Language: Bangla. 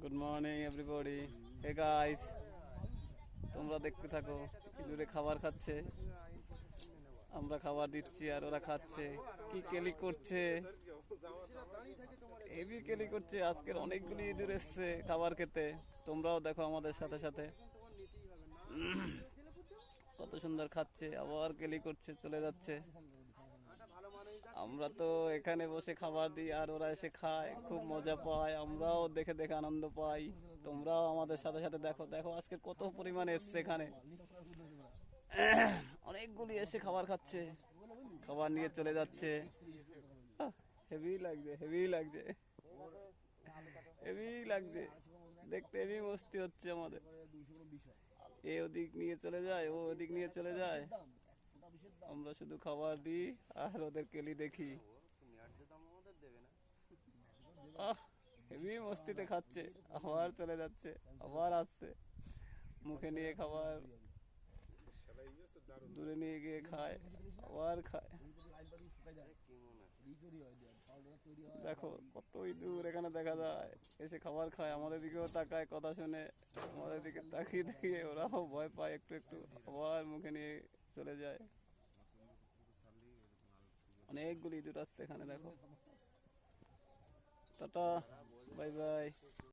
Good morning everybody. Hey guys, তোমরা দেখতে থাকো। ইঁদুরে খাবার খাচ্ছে, আমরা খাবার দিচ্ছি আর ওরা খাচ্ছে। কি কেলি করছে, হেভি কেলি করছে। আজকের অনেকগুলি ইঁদুর এসছে খাবার খেতে। তোমরাও দেখো আমাদের সাথে সাথে। কত সুন্দর খাচ্ছে, আবার কেলি করছে, চলে যাচ্ছে। আমরা তো এখানে বসে খাবার দিই আর ওরা এসে খায়, খুব মজা পায়। আমরাও দেখে দেখে আনন্দ পাই। তোমরাও আমাদের সাথে সাথে দেখো। দেখো আজকে কত পরিমাণে এসছে এখানে, অনেকগুলি এসে খাবার খাচ্ছে, খাবার নিয়ে চলে যাচ্ছে। হেভি লাগছে, হেভি লাগছে, হেভি লাগছে দেখতে। হেভি মস্তি হচ্ছে আমাদের। এ ওদিক নিয়ে চলে যায়, ও ওদিক নিয়ে চলে যায়, আমরা শুধু খাবার দিই আর ওদের কেলি দেখি। হেভি মস্তিতে খাচ্ছে, আবার চলে যাচ্ছে, আবার আসছে, মুখে নিয়ে খাবার দূরে নিয়ে গিয়ে খায়, আবার খায়। দেখো কত ইঁদুর এখানে দেখা যায়, এসে খাবার খায়, আমাদের দিকেও তাকায়, কথা শুনে আমাদের দিকে তাকিয়ে তাকিয়ে ওরাও ভয় পায় একটু একটু, আবার মুখে নিয়ে চলে যায়। অনেকগুলি ইঁদুর আসছে এখানে, দেখো। Tata, bye bye.